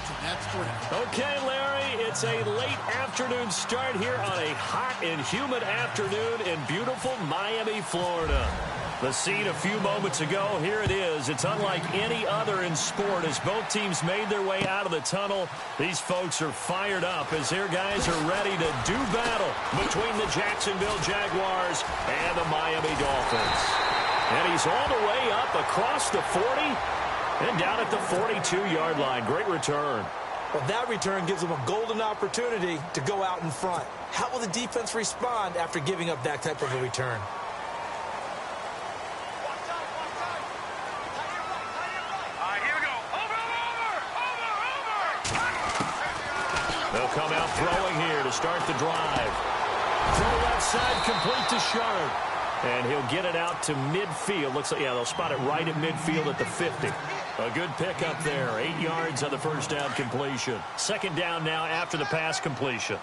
fortune. That's correct. Okay, Larry, it's a late afternoon start here on a hot and humid afternoon in beautiful Miami, Florida. The scene a few moments ago, here it is. It's unlike any other in sport as both teams made their way out of the tunnel. These folks are fired up as their guys are ready to do battle between the Jacksonville Jaguars and the Miami Dolphins. And he's all the way up across the 40 and down at the 42-yard line. Great return. Well, that return gives them a golden opportunity to go out in front. How will the defense respond after giving up that type of a return? They'll come out throwing here to start the drive. Throw left side, complete to Sharp. And he'll get it out to midfield. Looks like, yeah, they'll spot it right at midfield at the 50. A good pickup there. 8 yards on the first down completion. Second down now after the pass completion.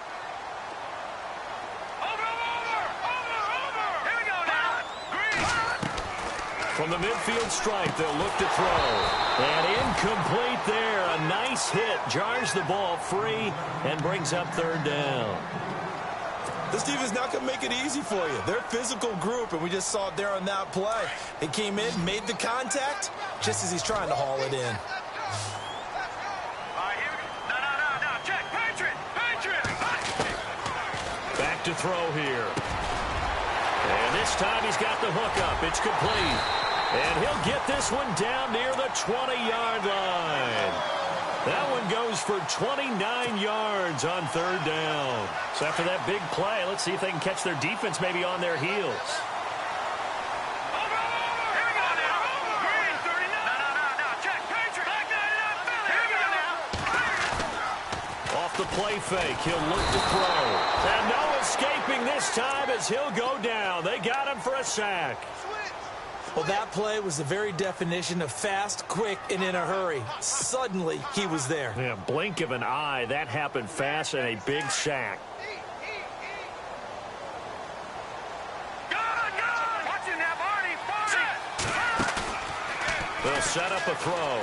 From the midfield stripe, they'll look to throw. And incomplete there. A nice hit. Jars the ball free and brings up third down. This defense not going to make it easy for you. They're a physical group, and we just saw it there on that play. He came in, made the contact, just as he's trying to haul it in. Check. Patriot. Back to throw here. And this time he's got the hook up. It's complete. And he'll get this one down near the 20-yard line. That one goes for 29 yards on third down. So after that big play, let's see if they can catch their defense maybe on their heels. Off the play fake, he'll look to throw. And no escaping this time as he'll go down. They got him for a sack. Well, that play was the very definition of fast, quick, and in a hurry. Suddenly, he was there. Yeah, blink of an eye. That happened fast and a big sack. They'll set up a throw.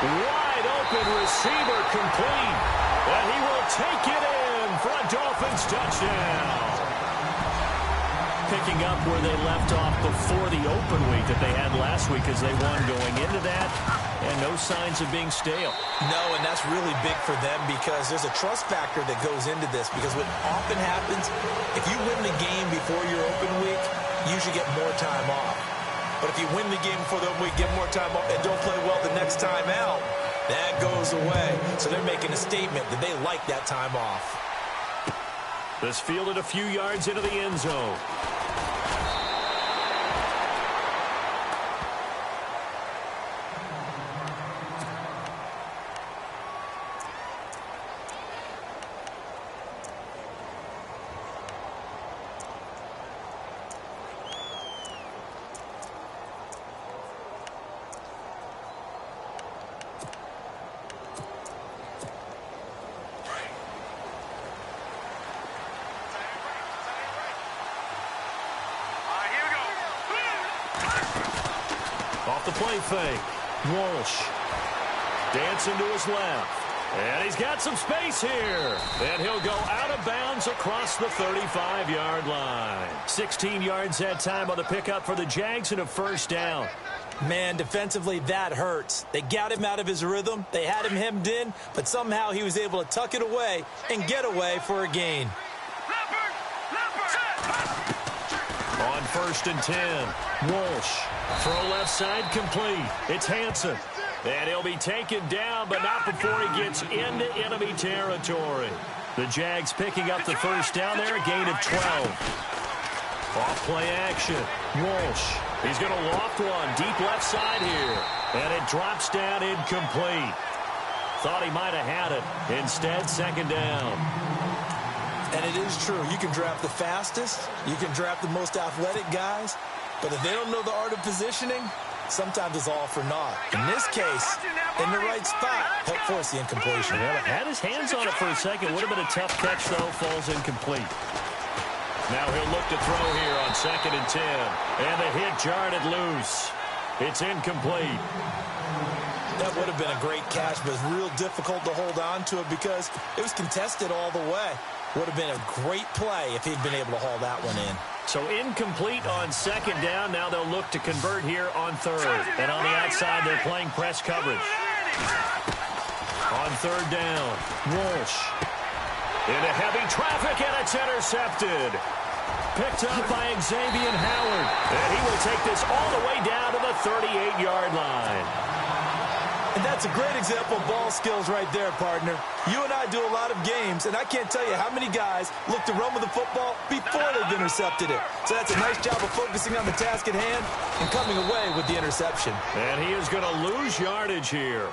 Wide open receiver complete. And he will take it in for a Dolphins touchdown. Picking up where they left off before the open week that they had last week as they won going into that, and no signs of being stale. No, and that's really big for them because there's a trust factor that goes into this because what often happens, if you win the game before your open week, you should get more time off. But if you win the game before the open week, get more time off, and don't play well the next time out, that goes away. So they're making a statement that they like that time off. This fielded a few yards into the end zone. Off the play fake. Walsh. Dancing to his left. And he's got some space here. And he'll go out of bounds across the 35-yard line. 16 yards that time on the pickup for the Jags and a first down. Man, defensively, that hurts. They got him out of his rhythm. They had him hemmed in, but somehow he was able to tuck it away and get away for a gain. On 1st and 10, Walsh. Throw left side complete. It's Hansen. And he'll be taken down, but not before he gets into enemy territory. The Jags picking up the first down there, a gain of 12. Off play action. Walsh. He's going to loft one deep left side here. And it drops down incomplete. Thought he might have had it. Instead, second down. And it is true. You can draft the fastest. You can draft the most athletic guys. But if they don't know the art of positioning, sometimes it's all for naught. In this case, in the right spot, helped force the incompletion. Yeah, had his hands on it for a second. Would have been a tough catch, though. Falls incomplete. Now he'll look to throw here on 2nd and 10. And the hit jarred it loose. It's incomplete. That would have been a great catch, but it's real difficult to hold on to it because it was contested all the way. Would have been a great play if he'd been able to haul that one in. So incomplete on second down. Now they'll look to convert here on third. And on the outside, they're playing press coverage. On third down, Walsh. Into heavy traffic, and it's intercepted. Picked up by Xavier Howard. And he will take this all the way down to the 38-yard line. And that's a great example of ball skills right there, partner. You and I do a lot of games, and I can't tell you how many guys look to run with the football before they've intercepted it. So that's a nice job of focusing on the task at hand and coming away with the interception. And he is going to lose yardage here.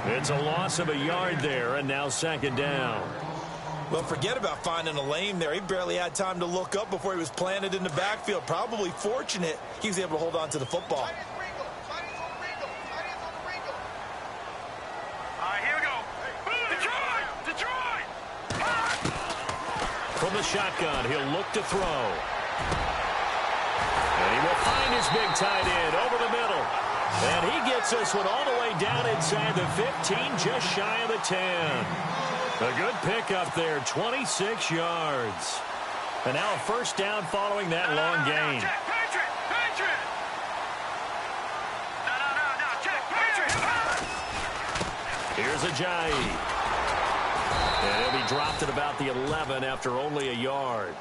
It's a loss of a yard there, and now second down. Well, forget about finding a lane there. He barely had time to look up before he was planted in the backfield. Probably fortunate he was able to hold on to the football. From the shotgun, he'll look to throw. And he will find his big tight end over the middle. And he gets this one all the way down inside the 15, just shy of the 10. A good pickup there, 26 yards. And now a first down following that long gain. Here's Ajayi. And he'll be dropped at about the 11 after only a yard.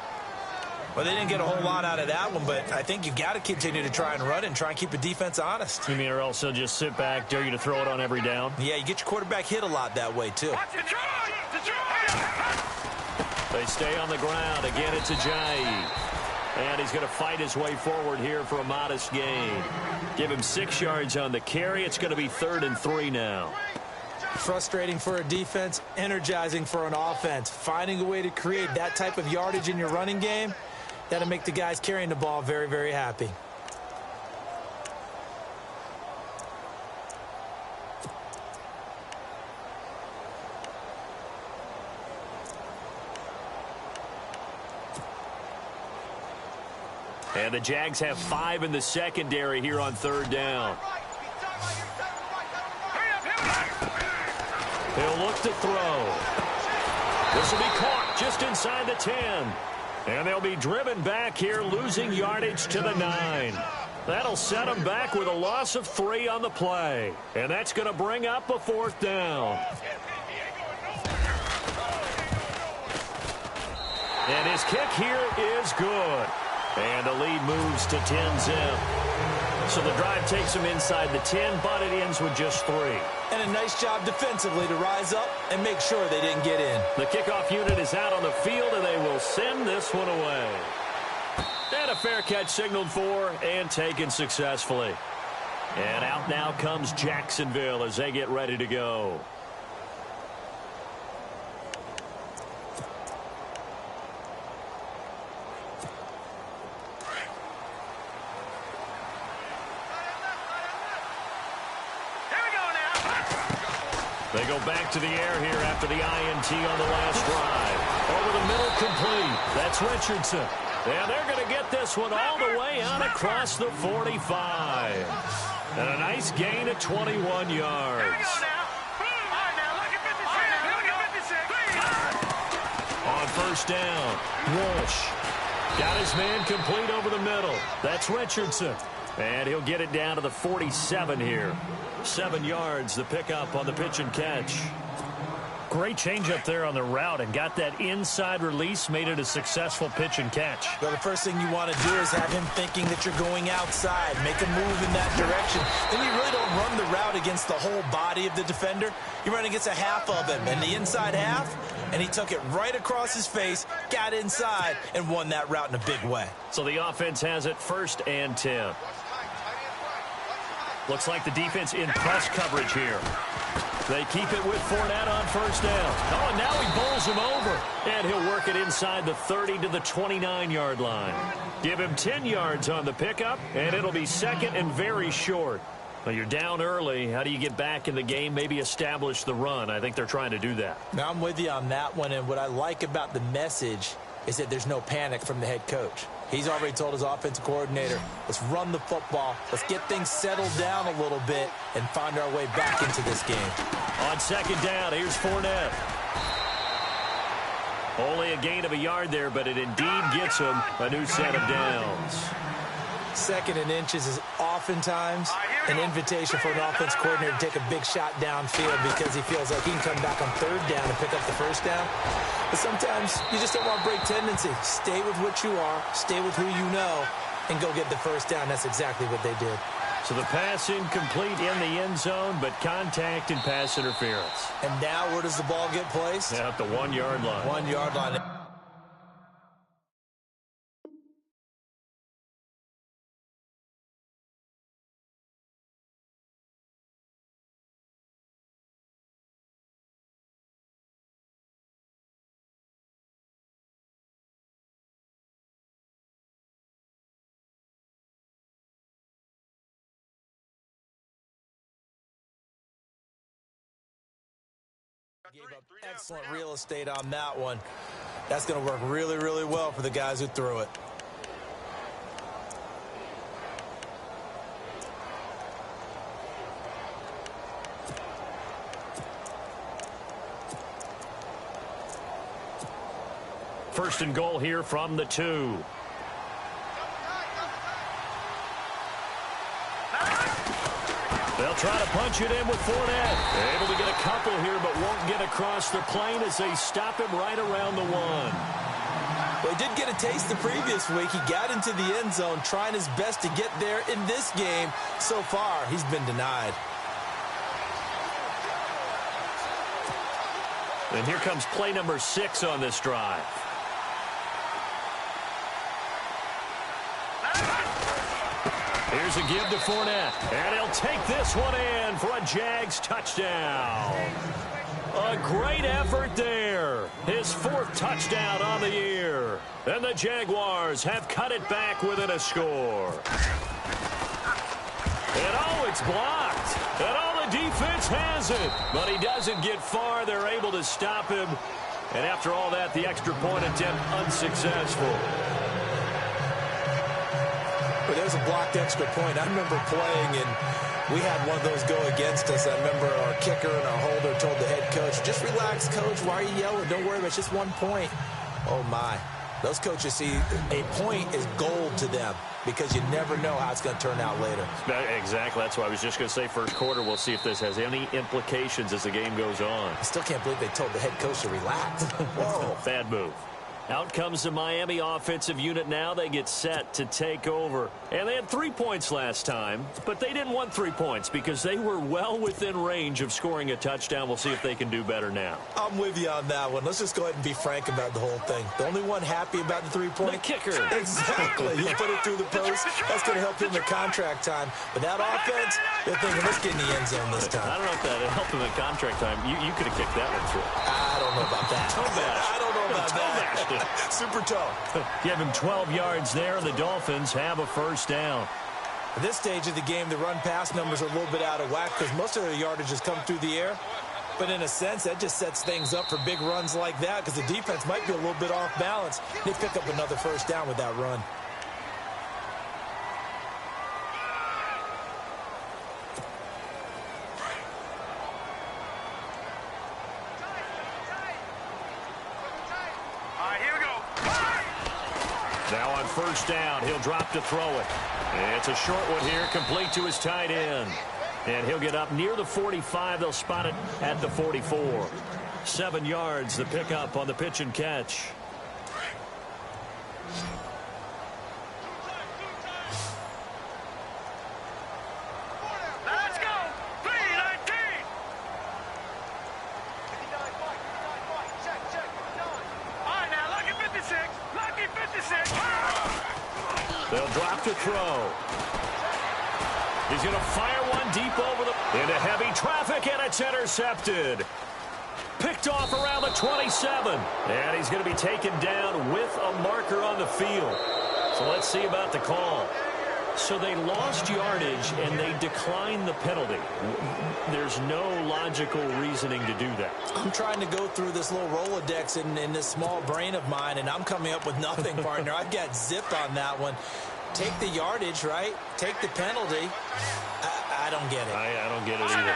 Well, they didn't get a whole lot out of that one, but I think you got to continue to try and run and try and keep the defense honest. You mean or else they'll just sit back, dare you to throw it on every down? Yeah, you get your quarterback hit a lot that way, too. They stay on the ground. Again, it's Ajayi. And he's going to fight his way forward here for a modest gain. Give him 6 yards on the carry. It's going to be 3rd and 3 now. Frustrating for a defense, energizing for an offense. Finding a way to create that type of yardage in your running game, that'll make the guys carrying the ball very, very happy. And the Jags have 5 in the secondary here on 3rd down. He'll look to throw. This will be caught just inside the 10. And they'll be driven back here, losing yardage to the 9. That'll set them back with a loss of 3 on the play. And that's going to bring up a 4th down. And his kick here is good. And the lead moves to 10-zip. So the drive takes him inside the 10, but it ends with just 3. And a nice job defensively to rise up and make sure they didn't get in. The kickoff unit is out on the field, and they will send this one away. And a fair catch signaled for and taken successfully. And out now comes Jacksonville as they get ready to go. They go back to the air here after the INT on the last drive. Over the middle, complete. That's Richardson. And they're going to get this one all the way out across the 45. And a nice gain of 21 yards. On first down, Walsh. Got his man complete over the middle. That's Richardson. And he'll get it down to the 47 here. 7 yards, the pickup on the pitch and catch. Great change up there on the route and got that inside release, made it a successful pitch and catch. Well, the first thing you want to do is have him thinking that you're going outside, make a move in that direction. Then you really don't run the route against the whole body of the defender. You run against a half of him, and the inside half, and he took it right across his face, got inside, and won that route in a big way. So the offense has it 1st and 10. Looks like the defense in press coverage here. They keep it with Fournette on first down. Oh, and now he bowls him over. And he'll work it inside the 30 to the 29-yard line. Give him 10 yards on the pickup, and it'll be 2nd and very short. Well, you're down early. How do you get back in the game, maybe establish the run? I think they're trying to do that. Now, I'm with you on that one, and what I like about the message is that there's no panic from the head coach. He's already told his offensive coordinator, let's run the football. Let's get things settled down a little bit and find our way back into this game. On second down, here's Fournette. Only a gain of a yard there, but it indeed gets him a new set of downs. Second and inches is oftentimes an invitation for an offense coordinator to take a big shot downfield because he feels like he can come back on third down and pick up the first down. But sometimes you just don't want to break tendency. Stay with what you are, stay with who you know, and go get the first down. That's exactly what they did. So the pass incomplete in the end zone, but contact and pass interference. And now where does the ball get placed? At the 1 yard line. 1 yard line. Gave up excellent real estate on that one. That's going to work really, really well for the guys who threw it. First and goal here from the 2. They'll try to punch it in with Fournette. Able to get a couple here, but won't get across the plane as they stop him right around the 1. Well, he did get a taste the previous week. He got into the end zone, trying his best to get there in this game. So far, he's been denied. And here comes play number 6 on this drive. Here's a give to Fournette, and he'll take this one in for a Jags touchdown. A great effort there. His 4th touchdown on the year. And the Jaguars have cut it back within a score. And oh, it's blocked. And oh, the defense has it. But he doesn't get far. They're able to stop him. And after all that, the extra point attempt unsuccessful. But there's a blocked extra point. I remember playing, and we had one of those go against us. I remember our kicker and our holder told the head coach, just relax, coach. Why are you yelling? Don't worry about it. It's just 1 point. Oh, my. Those coaches see a point is gold to them because you never know how it's going to turn out later. Exactly. That's why I was just going to say first quarter. We'll see if this has any implications as the game goes on. I still can't believe they told the head coach to relax. Whoa. Bad move. Out comes the Miami offensive unit now. They get set to take over. And they had 3 points last time, but they didn't want 3 points because they were well within range of scoring a touchdown. We'll see if they can do better now. I'm with you on that one. Let's just go ahead and be frank about the whole thing. The only one happy about the 3-point? The kicker. Exactly. He put it through the post. That's going to help him in contract time. But that offense, they're thinking, let's get in the end zone this time. I don't know if that helped him in contract time. You could have kicked that one through. I don't know about that. Toe bash. I don't know about that. Super toe. Give him 12 yards there, and the Dolphins have a first down. At this stage of the game, the run-pass numbers are a little bit out of whack because most of their yardage has come through the air. But in a sense, that just sets things up for big runs like that because the defense might be a little bit off balance. They pick up another first down with that run. Now on first down, he'll drop to throw it. It's a short one here, complete to his tight end. And he'll get up near the 45. They'll spot it at the 44. 7 yards, the pickup on the pitch and catch. Let's go! 3-19! All right, now, lucky 56. Lucky 56. They'll drop to throw. He's going to fire one deep over into heavy traffic, and it's intercepted. Picked off around the 27. And he's going to be taken down with a marker on the field. So let's see about the call. So they lost yardage, and they declined the penalty. There's no logical reasoning to do that. I'm trying to go through this little Rolodex in this small brain of mine, and I'm coming up with nothing, partner. I've got zipped on that one. Take the yardage, right? Take the penalty. I don't get it. I don't get it either.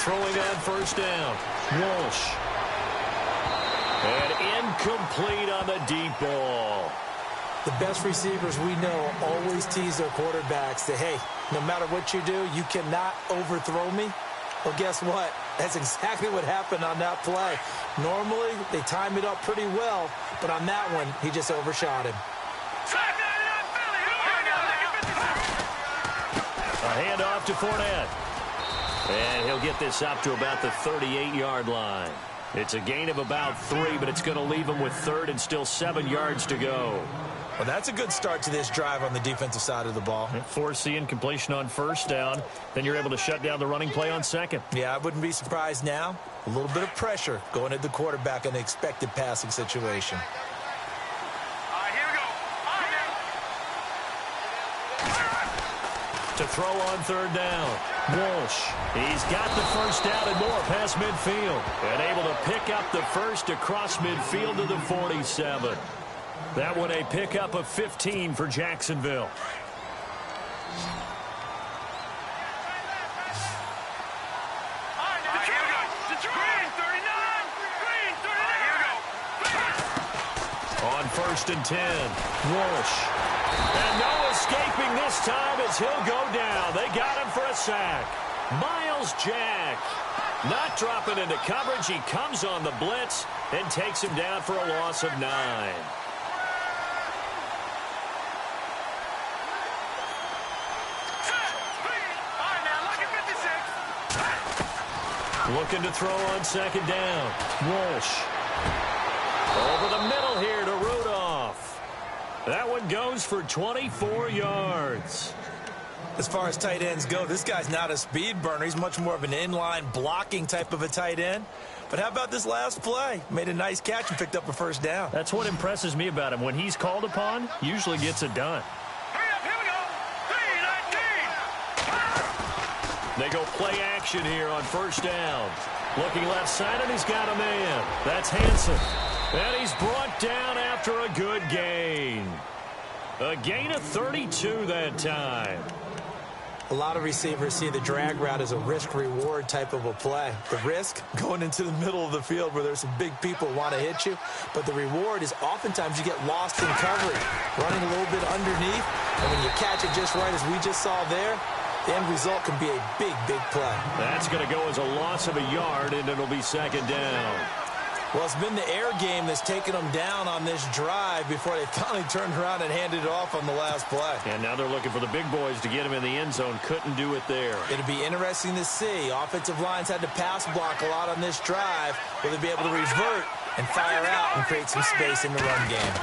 Throwing on first down. Walsh. And incomplete on the deep ball. The best receivers we know always tease their quarterbacks that, hey, no matter what you do, you cannot overthrow me. Well, guess what? That's exactly what happened on that play. Normally, they time it up pretty well, but on that one, he just overshot him. A handoff to Fournette. And he'll get this up to about the 38-yard line. It's a gain of about 3, but it's going to leave him with 3rd and still 7 yards to go. Well, that's a good start to this drive on the defensive side of the ball. Force the incompletion on first down. Then you're able to shut down the running play on second. Yeah, I wouldn't be surprised now. A little bit of pressure going at the quarterback in the expected passing situation. To throw on third down. Walsh. He's got the first down and more past midfield. And able to pick up the first across midfield to the 47. That one a pickup of 15 for Jacksonville. On first and 10. Walsh. And no escaping this time as he'll go down. They got him for a sack. Miles Jack not dropping into coverage. He comes on the blitz and takes him down for a loss of 9. Looking to throw on second down. Walsh. Over the middle here to Rudolph. That one goes for 24 yards. As far as tight ends go, this guy's not a speed burner. He's much more of an inline blocking type of a tight end. But how about this last play? Made a nice catch and picked up a first down. That's what impresses me about him. When he's called upon, usually gets it done. They go play action here on first down. Looking left side, and he's got a man. That's Hansen. And he's brought down after a good gain. A gain of 32 that time. A lot of receivers see the drag route as a risk-reward type of a play. The risk, going into the middle of the field where there's some big people who want to hit you. But the reward is oftentimes you get lost in coverage, running a little bit underneath. And when you catch it just right, as we just saw there, the end result can be a big, big play. That's going to go as a loss of a yard, and it'll be second down. Well, it's been the air game that's taken them down on this drive before they finally turned around and handed it off on the last play. And now they're looking for the big boys to get him in the end zone. Couldn't do it there. It'll be interesting to see. Offensive lines had to pass block a lot on this drive. Will they be able to revert and fire out and create some space in the run game?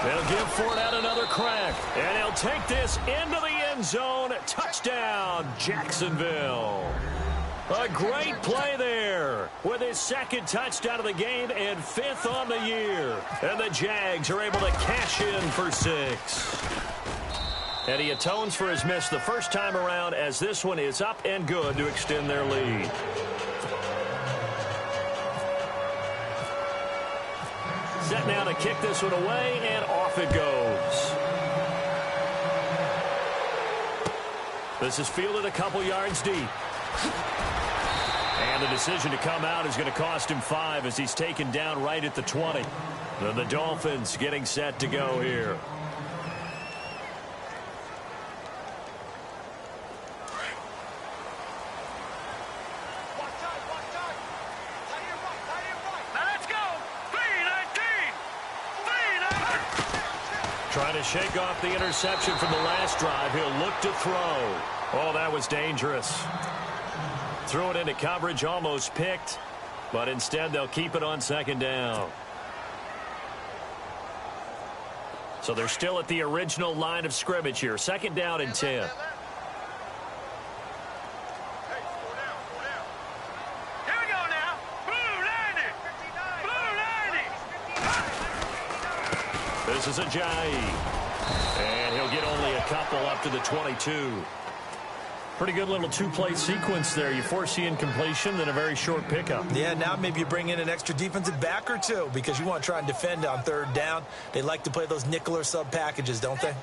They'll give Fournette another crack. And he'll take this into the end zone. Touchdown, Jacksonville. A great play there with his second touchdown of the game and 5th on the year. And the Jags are able to cash in for 6. And he atones for his miss the first time around as this one is up and good to extend their lead. Set now to kick this one away, and off it goes. This is fielded a couple yards deep. And the decision to come out is going to cost him 5 as he's taken down right at the 20. The Dolphins getting set to go here. Trying to shake off the interception from the last drive. He'll look to throw. Oh, that was dangerous. Threw it into coverage, almost picked, but instead they'll keep it on second down. So they're still at the original line of scrimmage here. Second down and 10. This is Ajayi. And he'll get only a couple up to the 22. Pretty good little two-play sequence there. You force the incompletion, then a very short pickup. Yeah, now maybe you bring in an extra defensive back or two because you want to try and defend on third down. They like to play those nickel or sub packages, don't they?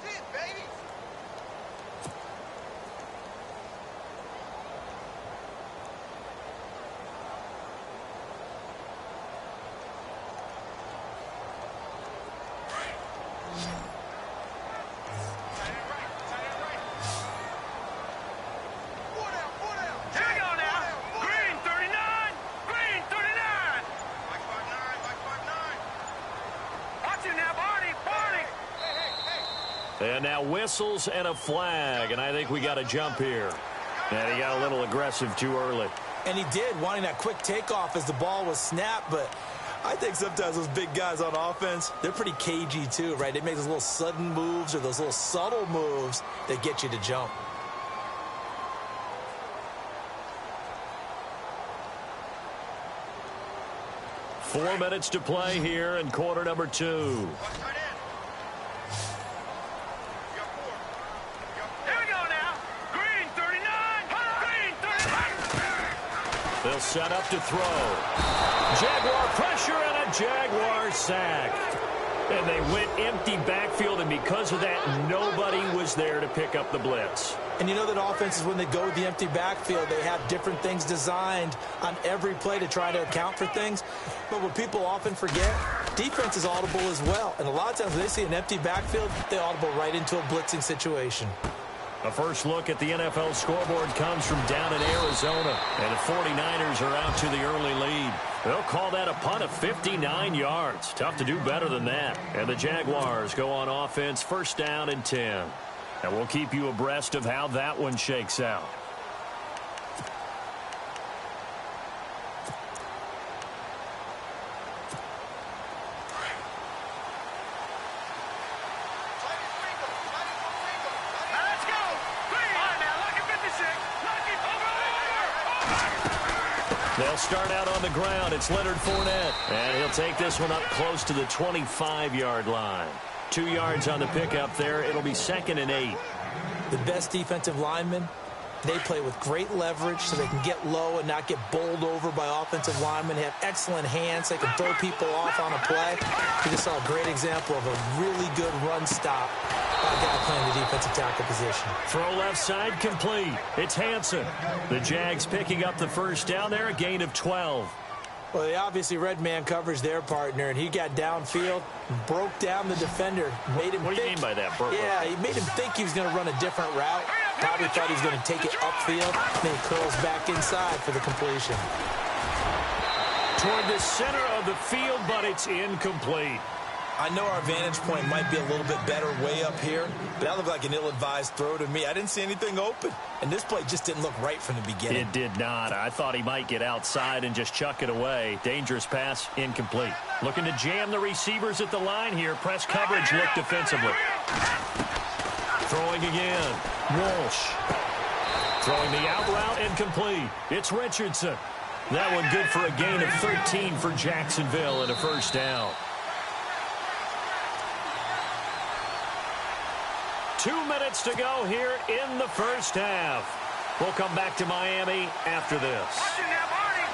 And now whistles and a flag, and I think we got a jump here. And he got a little aggressive too early. And he did, wanting that quick takeoff as the ball was snapped, but I think sometimes those big guys on offense, they're pretty cagey too, right? They make those little sudden moves or those little subtle moves that get you to jump. Four minutes to play here in quarter number 2. They'll set up to throw. Jaguar pressure and a Jaguar sack. And they went empty backfield, and because of that, nobody was there to pick up the blitz. And you know that offenses, when they go with the empty backfield, they have different things designed on every play to try to account for things. But what people often forget, defense is audible as well. And a lot of times when they see an empty backfield, they audible right into a blitzing situation. A first look at the NFL scoreboard comes from down in Arizona. And the 49ers are out to the early lead. They'll call that a punt of 59 yards. Tough to do better than that. And the Jaguars go on offense, first down and 10. And we'll keep you abreast of how that one shakes out. They'll start out on the ground. It's Leonard Fournette. And he'll take this one up close to the 25-yard line. 2 yards on the pickup there. It'll be 2nd and 8. The best defensive linemen, they play with great leverage so they can get low and not get bowled over by offensive linemen. They have excellent hands. They can throw people off on a play. We just saw a great example of a really good run stop by a guy playing the defensive tackle position. Throw left side complete. It's Hansen. The Jags picking up the first down there, a gain of 12. Well, they obviously red man covers their partner, and he got downfield, broke down the defender, made him What do you mean by that, Burke? Yeah, he made him think he was going to run a different route. Probably thought he was going to take it upfield, then he curls back inside for the completion. Toward the center of the field, but it's incomplete. I know our vantage point might be a little bit better way up here, but that looked like an ill-advised throw to me. I didn't see anything open, and this play just didn't look right from the beginning. It did not. I thought he might get outside and just chuck it away. Dangerous pass, incomplete. Looking to jam the receivers at the line here. Press coverage, look defensively. Throwing again. Walsh. Throwing the out route, incomplete. It's Richardson. That one good for a gain of 13 for Jacksonville and a first down. 2 minutes to go here in the first half. We'll come back to Miami after this. Watch it now, Barney.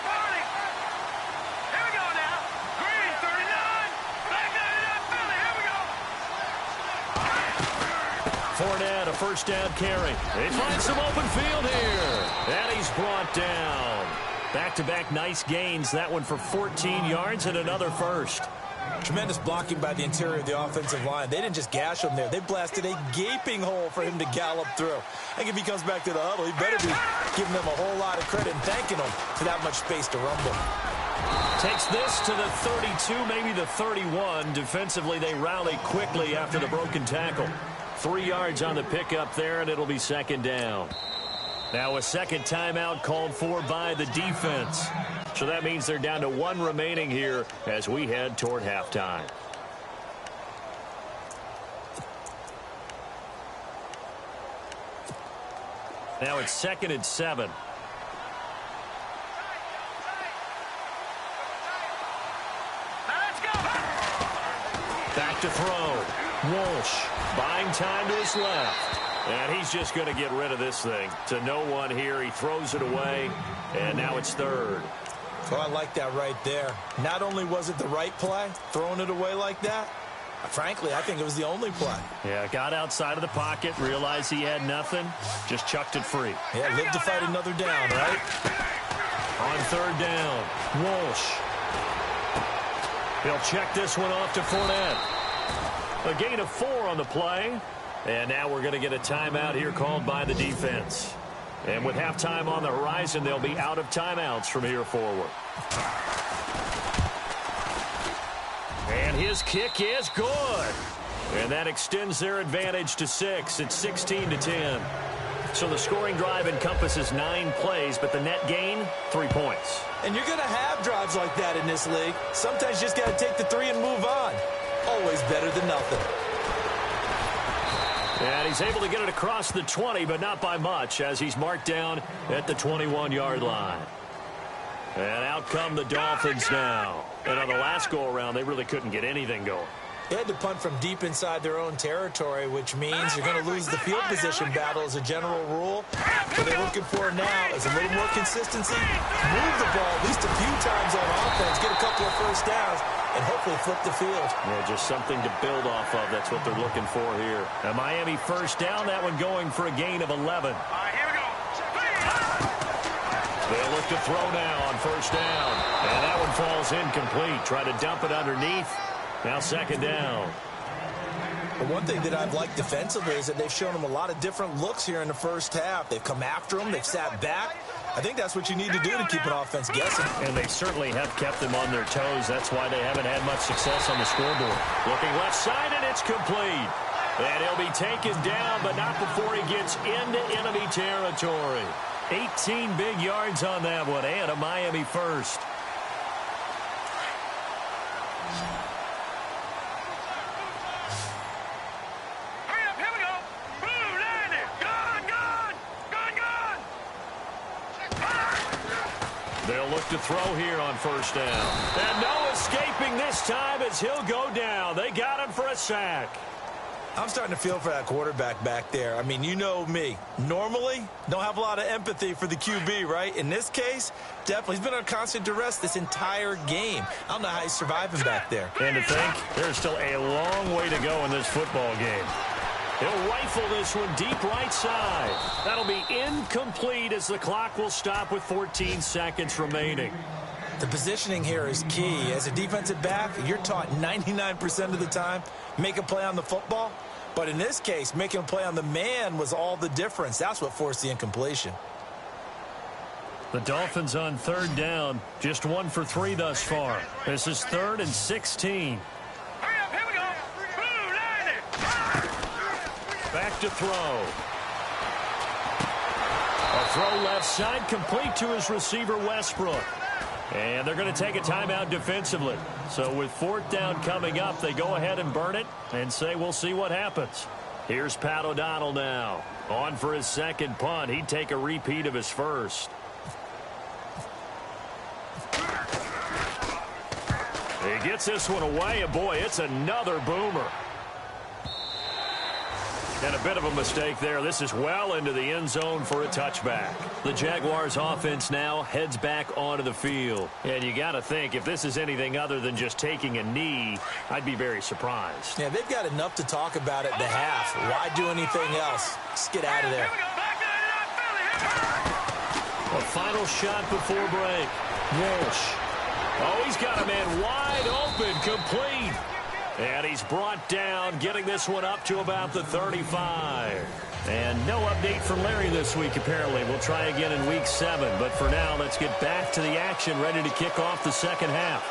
Here we go now. Green, 39. Black 99, Philly. Here we go. Fournette, a first down carry. They find some open field here. And he's brought down. Back-to-back nice gains. That one for 14 yards and another first. Tremendous blocking by the interior of the offensive line. They didn't just gash him there. They blasted a gaping hole for him to gallop through. I think if he comes back to the huddle, he better be giving them a whole lot of credit and thanking them for that much space to rumble. Takes this to the 32, maybe the 31. Defensively, they rally quickly after the broken tackle. 3 yards on the pickup there, and it'll be second down. Now a second timeout called for by the defense. So that means they're down to 1 remaining here as we head toward halftime. Now it's 2nd and 7. Back to throw. Walsh buying time to his left. And he's just going to get rid of this thing. To no one here. He throws it away. And now it's third. So I like that right there. Not only was it the right play, throwing it away like that, frankly, I think it was the only play. Yeah, got outside of the pocket, realized he had nothing, just chucked it free. Yeah, live to fight another down, right? On third down, Walsh. He'll check this one off to Fournette. A gain of 4 on the play. And now we're going to get a timeout here called by the defense. And with halftime on the horizon, they'll be out of timeouts from here forward. And his kick is good. And that extends their advantage to 6. It's 16-10. So the scoring drive encompasses 9 plays, but the net gain, 3 points. And you're going to have drives like that in this league. Sometimes you just got to take the 3 and move on. Always better than nothing. And he's able to get it across the 20, but not by much, as he's marked down at the 21-yard line. And out come the Dolphins now. And on the last go-around, they really couldn't get anything going. They had to punt from deep inside their own territory, which means you're going to lose the field position battle as a general rule. What they're looking for now is a little more consistency, move the ball at least a few times on offense, get a couple of first downs, and hopefully flip the field. Yeah, just something to build off of. That's what they're looking for here. A Miami first down, that one going for a gain of 11. All right, here we go. They'll look to throw now on first down. And that one falls incomplete. Try to dump it underneath. Now second down. The one thing that I've liked defensively is that they've shown them a lot of different looks here in the first half. They've come after them. They've sat back. I think that's what you need to do to keep an offense guessing. And they certainly have kept them on their toes. That's why they haven't had much success on the scoreboard. Looking left side, and it's complete. And he'll be taken down, but not before he gets into enemy territory. 18 big yards on that one, and a Miami first. Hurry up, here we go. Boom, landed. Gone. They'll look to throw here on first down. And no escaping this time as he'll go down. They got him for a sack. I'm starting to feel for that quarterback back there. I mean, you know me. Normally, don't have a lot of empathy for the QB, right? In this case, definitely. He's been on constant duress this entire game. I don't know how he's surviving back there. And to think, there's still a long way to go in this football game. He'll rifle this one deep right side. That'll be incomplete as the clock will stop with 14 seconds remaining. The positioning here is key. As a defensive back, you're taught 99% of the time, make a play on the football. But in this case, making a play on the man was all the difference. That's what forced the incompletion. The Dolphins on third down, just 1 for 3 thus far. This is 3rd and 16. Hurry up, here we go. Boom, landed. Back to throw. A throw left side, complete to his receiver, Westbrook. And they're going to take a timeout defensively. So with 4th down coming up, they go ahead and burn it and say we'll see what happens. Here's Pat O'Donnell now. On for his second punt. He'd take a repeat of his first. He gets this one away, and boy, it's another boomer. And a bit of a mistake there. This is well into the end zone for a touchback. The Jaguars offense now heads back onto the field. And you got to think, if this is anything other than just taking a knee, I'd be very surprised. Yeah, they've got enough to talk about at the half. Why do anything else? Just get out of there. A final shot before break. Walsh. Oh, he's got a man wide open, complete. And he's brought down, getting this one up to about the 35. And no update from Larry this week, apparently. We'll try again in week 7. But for now, let's get back to the action, ready to kick off the second half.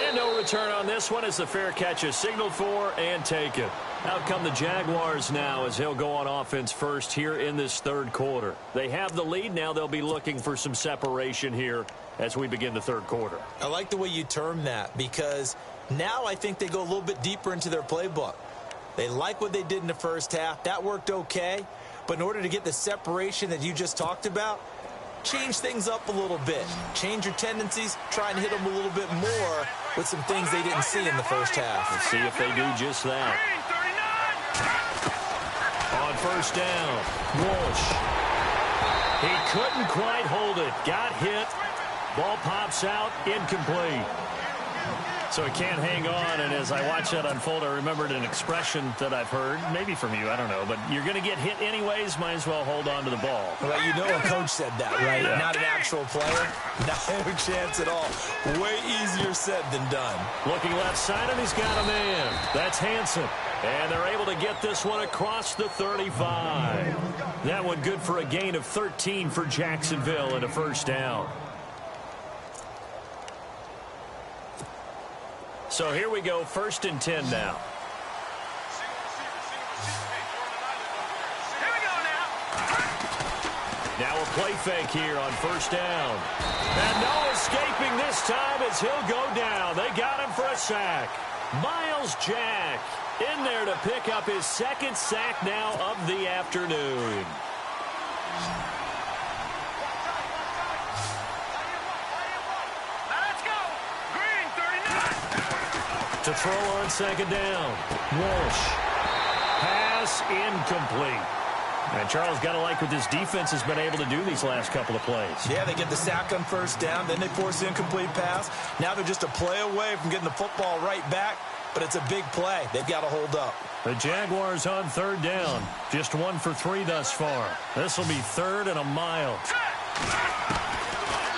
And no return on this one as the fair catch is signaled for and taken. Out come the Jaguars now as he'll go on offense first here in this 3rd quarter. They have the lead. Now they'll be looking for some separation here as we begin the 3rd quarter. I like the way you term that because now I think they go a little bit deeper into their playbook. They like what they did in the first half. That worked okay. But in order to get the separation that you just talked about, change things up a little bit. Change your tendencies, try and hit them a little bit more with some things they didn't see in the first half. Let's see if they do just that. On first down, Walsh. He couldn't quite hold it. Got hit. Ball pops out, incomplete. So he can't hang on, and as I watch that unfold, I remembered an expression that I've heard, maybe from you, I don't know, but you're going to get hit anyways, might as well hold on to the ball. Well, you know a coach said that, right? Yeah. Not an actual player. No chance at all. Way easier said than done. Looking left side, and he's got a man. That's Hansen. And they're able to get this one across the 35. That one good for a gain of 13 for Jacksonville and a first down. So here we go, 1st and 10 now. Here we go now. Now a play fake here on first down. And no escaping this time as he'll go down. They got him for a sack. Miles Jack in there to pick up his 2nd sack now of the afternoon. Let's go. Green 39. To throw on 2nd down. Walsh. Pass incomplete. And Charles, got to like what this defense has been able to do these last couple of plays. Yeah, they get the sack on first down, then they force the incomplete pass. Now they're just a play away from getting the football right back, but it's a big play. They've got to hold up. The Jaguars on 3rd down. Just 1 for 3 thus far. This will be 3rd and a mile.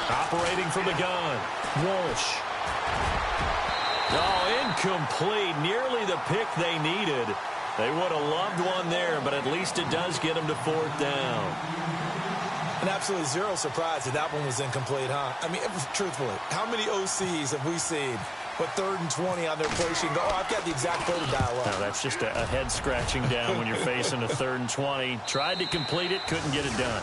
Operating from the gun. Walsh. Oh, incomplete. Nearly the pick they needed. They would have loved one there, but at least it does get them to 4th down. And absolutely zero surprise that one was incomplete, huh? I mean, truthfully, how many OCs have we seen with 3rd and 20 on their play sheet and go, oh, I've got the exact play to dial up? Now, that's just a head scratching down when you're facing a 3rd and 20. Tried to complete it, couldn't get it done.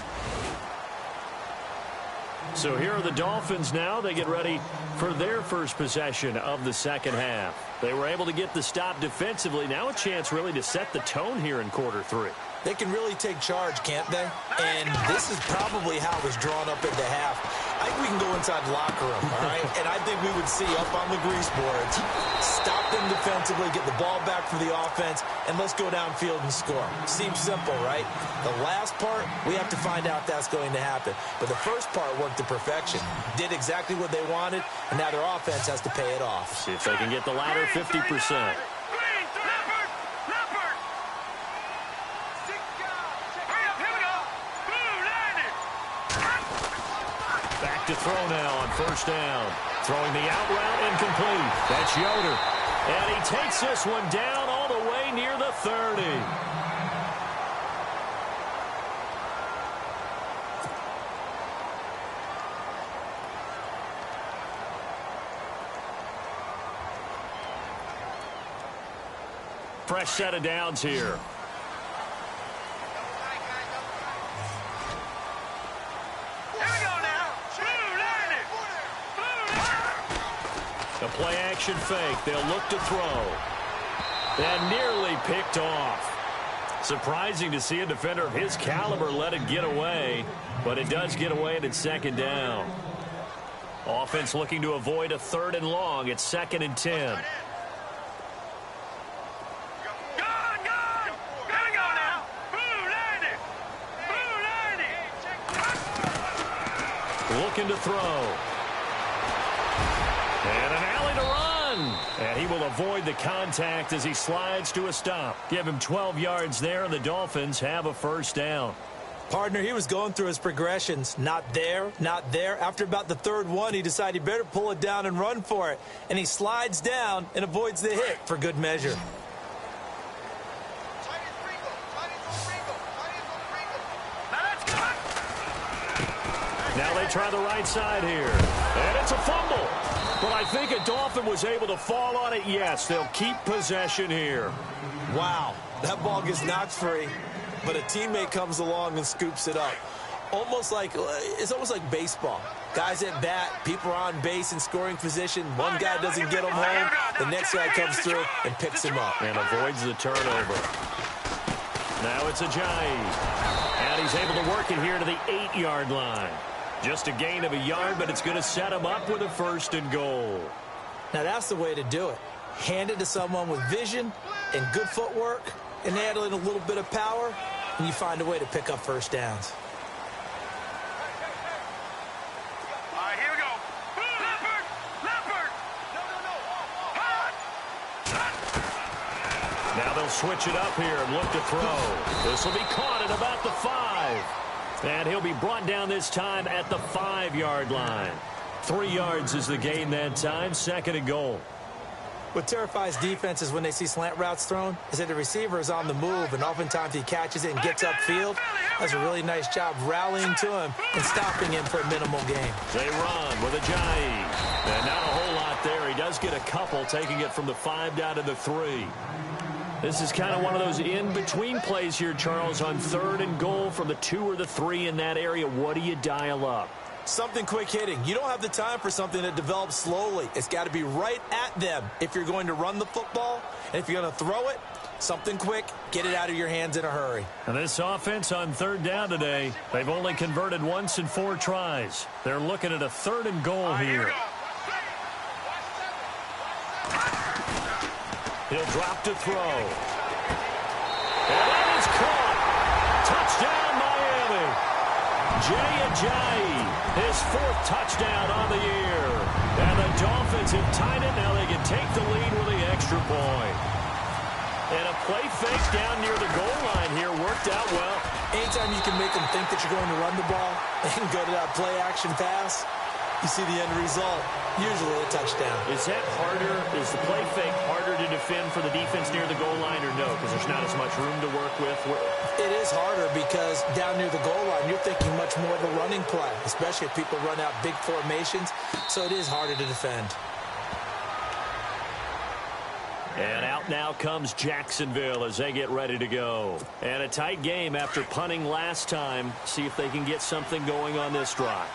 So here are the Dolphins now. They get ready for their first possession of the second half. They were able to get the stop defensively. Now a chance really to set the tone here in quarter 3. They can really take charge, can't they? And this is probably how it was drawn up at the half. I think we can go inside the locker room, all right? And I think we would see up on the grease boards, stop them defensively, get the ball back for the offense, and let's go downfield and score. Seems simple, right? The last part, we have to find out if that's going to happen. But the first part worked to perfection. Did exactly what they wanted, and now their offense has to pay it off. See if they can get the latter 50%. To throw now on first down. Throwing the out route incomplete. That's Yoder. And he takes this one down all the way near the 30. Fresh set of downs here. A play-action fake. They'll look to throw. And nearly picked off. Surprising to see a defender of his caliber let it get away, but it does get away and it's 2nd down. Offense looking to avoid a 3rd and long. It's 2nd and 10. Looking to throw. And an alley to run. And he will avoid the contact as he slides to a stop. Give him 12 yards there, and the Dolphins have a first down. Partner, he was going through his progressions. Not there, not there. After about the 3rd one, he decided he better pull it down and run for it. And he slides down and avoids the hit for good measure. Now they try the right side here. And it's a fumble. But I think a Dolphin was able to fall on it. Yes, they'll keep possession here. Wow, that ball gets knocked free, but a teammate comes along and scoops it up. It's almost like baseball. Guys at bat, people are on base in scoring position. One guy doesn't get him home. The next guy comes through and picks him up. And avoids the turnover. Now it's Ajayi. And he's able to work it here to the 8-yard line. Just a gain of a yard, but it's going to set him up with a 1st and goal. Now, that's the way to do it. Hand it to someone with vision and good footwork, and add in a little bit of power, and you find a way to pick up 1st downs. All right, here we go. Leopard. Hot. Now they'll switch it up here and look to throw. This will be caught at about the 5. And he'll be brought down this time at the 5-yard line. 3 yards is the gain that time, 2nd and goal. What terrifies defenses when they see slant routes thrown is that the receiver is on the move, and oftentimes he catches it and gets upfield. Does a really nice job rallying to him and stopping him for a minimal gain. They run with Ajayi. And not a whole lot there. He does get a couple, taking it from the 5 down to the 3. This is kind of one of those in-between plays here, Charles, on 3rd and goal from the 2 or the 3 in that area. What do you dial up? Something quick hitting. You don't have the time for something that develops slowly. It's got to be right at them if you're going to run the football. And if you're going to throw it, something quick, get it out of your hands in a hurry. And this offense on 3rd down today, they've only converted once in 4 tries. They're looking at a 3rd and goal here. He'll drop to throw. And that is caught. Touchdown, Miami. Jay Ajayi, his 4th touchdown on the year. And the Dolphins have tied it. Now they can take the lead with the extra point. And a play fake down near the goal line here worked out well. Anytime you can make them think that you're going to run the ball and go to that play-action pass, you see the end result, usually a touchdown. Is that harder? Is the play fake harder to defend for the defense near the goal line or no? Because there's not as much room to work with? It is harder because down near the goal line, you're thinking much more of a running play, especially if people run out big formations. So it is harder to defend. And out now comes Jacksonville as they get ready to go. And a tight game after punting last time. See if they can get something going on this drive.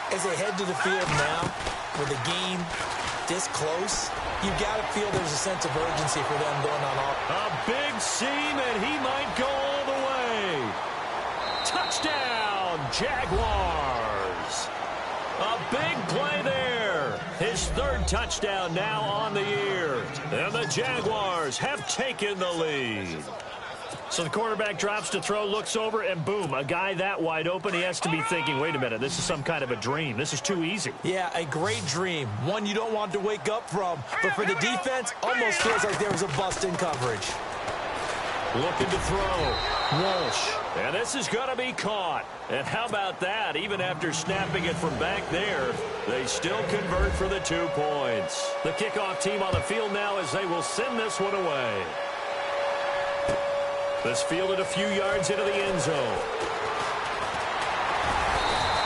As they head to the field now, with the game this close, you've got to feel there's a sense of urgency for them going on off. A big seam, and he might go all the way. Touchdown, Jaguars. A big play there. His 3rd touchdown now on the year. And the Jaguars have taken the lead. So the quarterback drops to throw, looks over, and boom, a guy that wide open, he has to be thinking, wait a minute, this is some kind of a dream. This is too easy. Yeah, a great dream. One you don't want to wake up from. But for the defense, almost feels like there was a bust in coverage. Looking to throw. Walsh. And this is going to be caught. And how about that? Even after snapping it from back there, they still convert for the 2 points. The kickoff team on the field now as they will send this one away. This fielded a few yards into the end zone.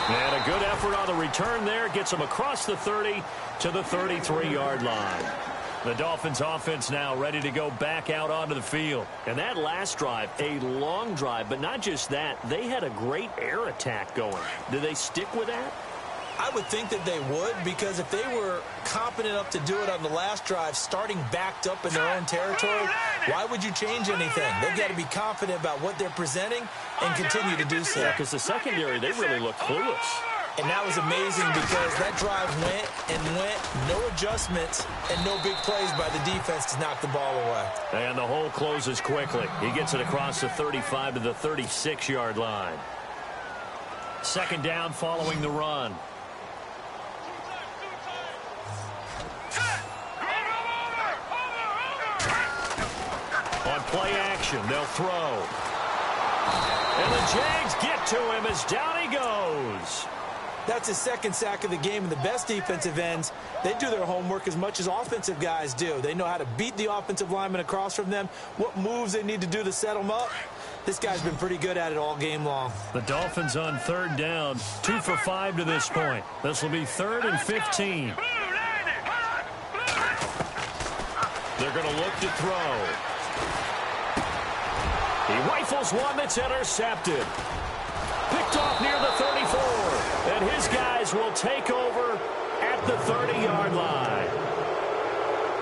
And a good effort on the return there. Gets them across the 30 to the 33-yard line. The Dolphins offense now ready to go back out onto the field. And that last drive, a long drive, but not just that. They had a great air attack going. Do they stick with that? I would think that they would, because if they were competent enough to do it on the last drive, starting backed up in their own territory, why would you change anything? They've got to be confident about what they're presenting and continue to do so. Yeah, because the secondary, they really look clueless. And that was amazing because that drive went and went, no adjustments, and no big plays by the defense to knock the ball away. And the hole closes quickly. He gets it across the 35 to the 36-yard line. 2nd down following the run. On play action, they'll throw. And the Jags get to him as down he goes. That's his 2nd sack of the game, and the best defensive ends, they do their homework as much as offensive guys do. They know how to beat the offensive lineman across from them, what moves they need to do to set them up. This guy's been pretty good at it all game long. The Dolphins on 3rd down, 2 for 5 to this point. This will be 3rd and 15. They're going to look to throw. He rifles one that's intercepted. Picked off near the 34. And his guys will take over at the 30-yard line.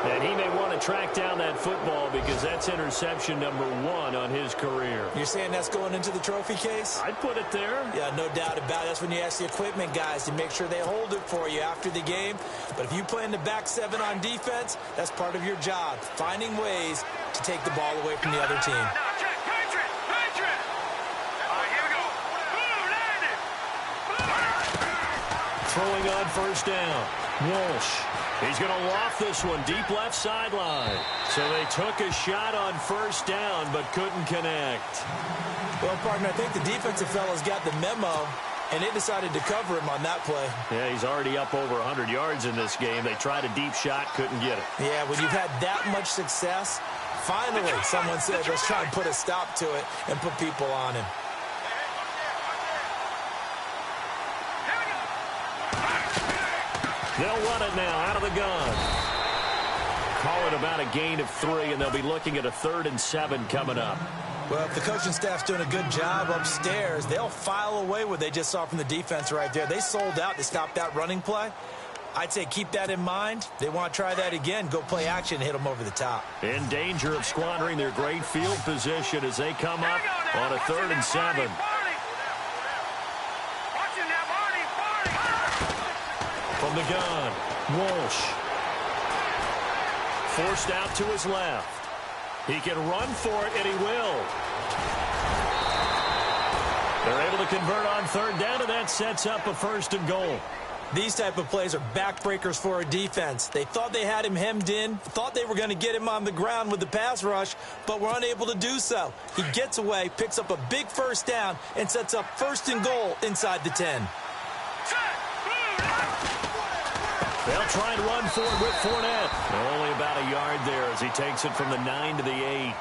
And he may want to track down that football because that's interception number 1 on his career. You're saying that's going into the trophy case? I'd put it there. Yeah, no doubt about it. That's when you ask the equipment guys to make sure they hold it for you after the game. But if you play in the back 7 on defense, that's part of your job, finding ways to take the ball away from the other team. Throwing on first down. Walsh. He's going to loft this one deep left sideline. So they took a shot on first down but couldn't connect. Well, partner, I think the defensive fellas got the memo, and they decided to cover him on that play. Yeah, he's already up over 100 yards in this game. They tried a deep shot, couldn't get it. Yeah, when you've had that much success, finally someone said, let's try and put a stop to it and put people on him. They'll run it now out of the gun. Call it about a gain of 3, and they'll be looking at a 3rd and 7 coming up. Well, if the coaching staff's doing a good job upstairs, they'll file away what they just saw from the defense right there. They sold out to stop that running play. I'd say keep that in mind. They want to try that again. Go play action and hit them over the top. In danger of squandering their great field position as they come up on a 3rd and 7. From the gun, Walsh. Forced out to his left. He can run for it, and he will. They're able to convert on 3rd down, and that sets up a 1st and goal. These type of plays are backbreakers for a defense. They thought they had him hemmed in, thought they were going to get him on the ground with the pass rush, but were unable to do so. He gets away, picks up a big 1st down, and sets up 1st and goal inside the 10. They'll try and run for it with Fournette. Only about a yard there as he takes it from the 9 to the 8.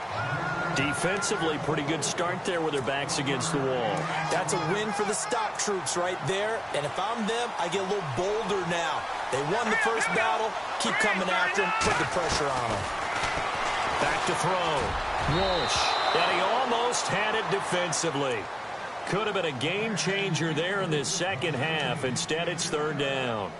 Defensively, pretty good start there with their backs against the wall. That's a win for the stop troops right there. And if I'm them, I get a little bolder now. They won the first battle. Keep coming after them. Put the pressure on them. Back to throw. Walsh. And he almost had it defensively. Could have been a game changer there in this second half. Instead, it's 3rd down.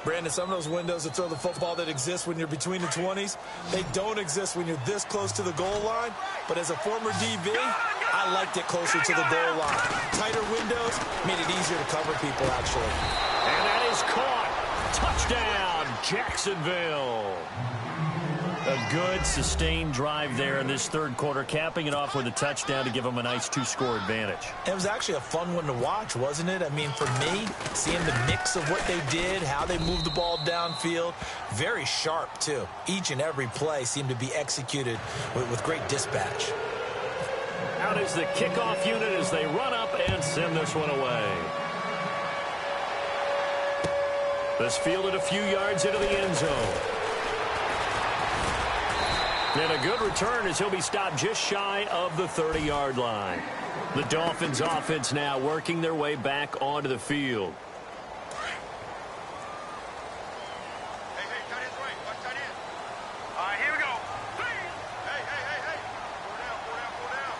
Brandon, some of those windows to throw the football that exist when you're between the 20s, they don't exist when you're this close to the goal line. But as a former DB, I liked it closer to the goal line. Tighter windows made it easier to cover people, actually. And that is caught. Touchdown, Jacksonville. A good, sustained drive there in this 3rd quarter, capping it off with a touchdown to give them a nice 2-score advantage. It was actually a fun one to watch, wasn't it? I mean, for me, seeing the mix of what they did, how they moved the ball downfield, very sharp, too. Each and every play seemed to be executed with great dispatch. Out is the kickoff unit as they run up and send this one away. This fielded a few yards into the end zone. And a good return as he'll be stopped just shy of the 30-yard line. The Dolphins offense now working their way back onto the field. Hey, tight end's right. Watch tight end. All right, here we go. Hey. Four down.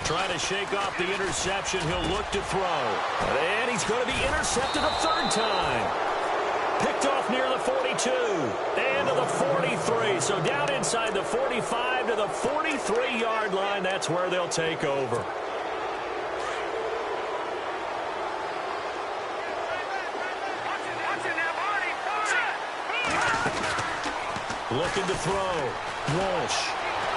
Trying to shake off the interception. He'll look to throw. And he's going to be intercepted a 3rd time. Picked off near the 42 and to the 43. So down inside the 45 to the 43-yard line. That's where they'll take over. Looking to throw. Walsh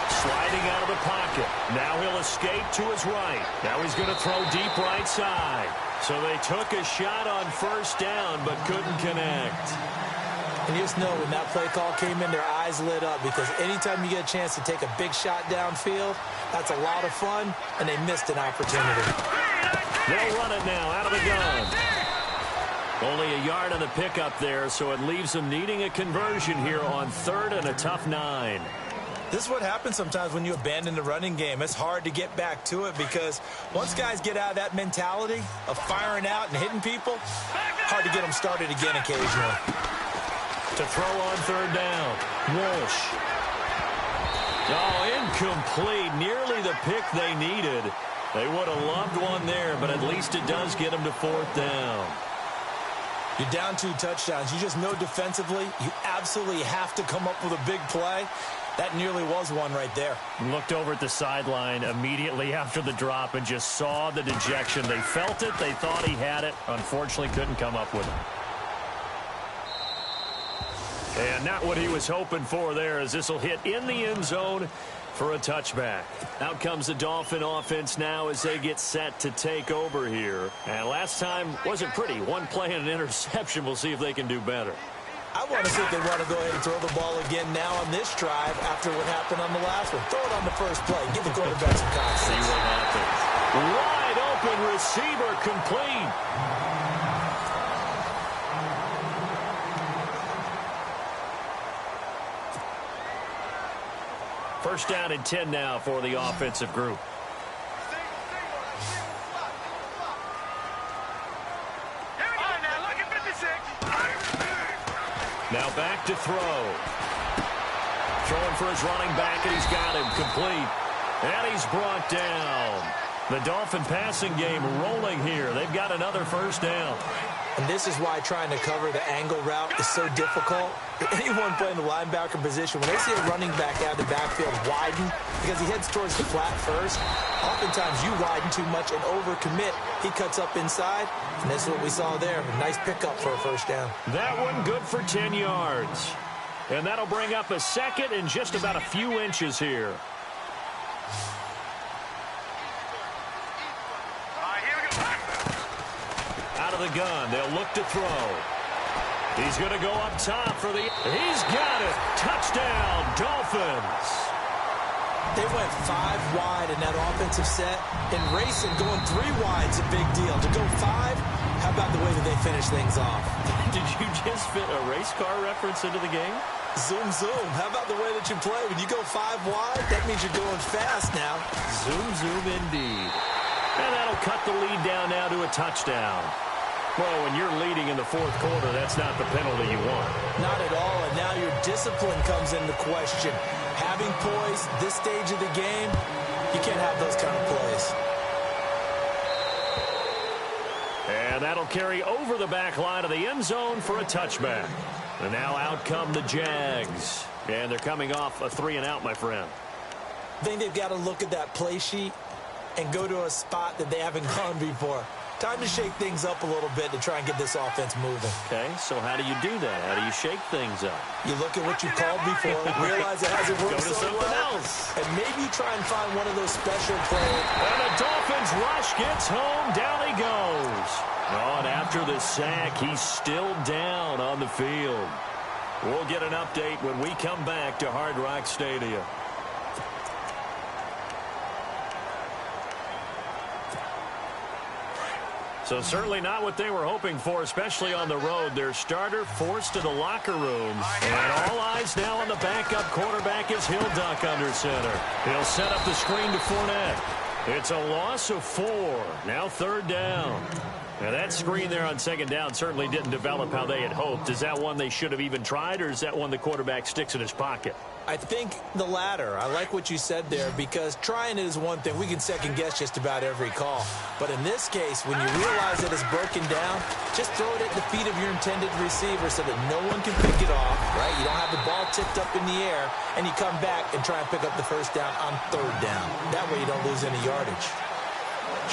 sliding out of the pocket. Now he'll escape to his right. Now he's going to throw deep right side. So they took a shot on 1st down, but couldn't connect. And you just know when that play call came in, their eyes lit up because anytime you get a chance to take a big shot downfield, that's a lot of fun, and they missed an opportunity. They'll run it now out of the gun. Only a yard on the pickup there, so it leaves them needing a conversion here on 3rd and a tough 9. This is what happens sometimes when you abandon the running game. It's hard to get back to it because once guys get out of that mentality of firing out and hitting people, hard to get them started again occasionally. To throw on 3rd down, Walsh. Oh, incomplete. Nearly the pick they needed. They would have loved one there, but at least it does get them to 4th down. You're down 2 touchdowns. You just know defensively you absolutely have to come up with a big play. That nearly was one right there. Looked over at the sideline immediately after the drop and just saw the dejection. They felt it. They thought he had it. Unfortunately, couldn't come up with it. And not what he was hoping for there, as this will hit in the end zone for a touchback. Out comes the Dolphin offense now as they get set to take over here. And last time wasn't pretty. One play and an interception. We'll see if they can do better. I want to see if they want to go ahead and throw the ball again now on this drive after what happened on the last one. Throw it on the first play. Give the quarterback some confidence. See what happens. Wide open receiver complete. First down and 10 now for the offensive group. Now back to throw. Throwing for his running back, and he's got him complete. And he's brought down. The Dolphin passing game rolling here. They've got another first down. And this is why trying to cover the angle route is so difficult. Anyone playing the linebacker position, when they see a running back out of the backfield widen because he heads towards the flat first, oftentimes you widen too much and overcommit. He cuts up inside, and this is what we saw there. A nice pickup for a first down. That one good for 10 yards. And that'll bring up a second and just about a few inches here. Out of the gun, they'll look to throw. He's going to go up top for the... He's got it. Touchdown, Dolphins. They went 5 wide in that offensive set. And racing, going 3 wide is a big deal. To go 5, how about the way that they finish things off? Did you just fit a race car reference into the game? Zoom, zoom. How about the way that you play? When you go 5 wide, that means you're going fast now. Zoom, zoom indeed. And that'll cut the lead down now to a touchdown. Well, when you're leading in the fourth quarter, that's not the penalty you want. Not at all, and now your discipline comes into question. Having poise, this stage of the game, you can't have those kind of plays. And that'll carry over the back line of the end zone for a touchback. And now out come the Jags. And they're coming off a 3-and-out, my friend. I think they've got to look at that play sheet and go to a spot that they haven't gone before. Time to shake things up a little bit to try and get this offense moving. Okay, so how do you do that? How do you shake things up? You look at what you called before, realize it hasn't worked so well, and maybe you try and find one of those special plays. And the Dolphins rush gets home. Down he goes. Oh, and after the sack, he's still down on the field. We'll get an update when we come back to Hard Rock Stadium. So certainly not what they were hoping for, especially on the road. Their starter forced to the locker room. And all eyes now on the backup quarterback as he'll duck under center. He'll set up the screen to Fournette. It's a loss of 4. Now 3rd down. Now that screen there on 2nd down certainly didn't develop how they had hoped. Is that one they should have even tried, or is that one the quarterback sticks in his pocket? I think the latter. I like what you said there, because trying it is one thing. We can second guess just about every call. But in this case, when you realize that it's broken down, just throw it at the feet of your intended receiver so that no one can pick it off, right? You don't have the ball tipped up in the air, and you come back and try and pick up the first down on 3rd down. That way you don't lose any yardage.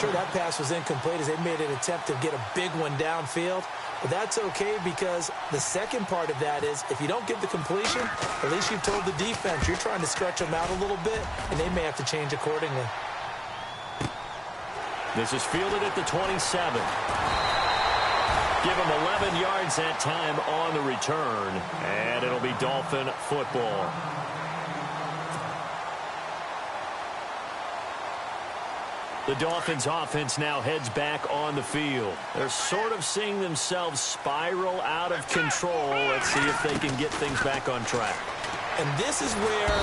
Sure, that pass was incomplete as they made an attempt to get a big one downfield. But that's okay, because the second part of that is if you don't get the completion, at least you've told the defense you're trying to stretch them out a little bit, and they may have to change accordingly. This is fielded at the 27. Give him 11 yards that time on the return, and it'll be Dolphin football. The Dolphins offense now heads back on the field. They're sort of seeing themselves spiral out of control. Let's see if they can get things back on track. And this is where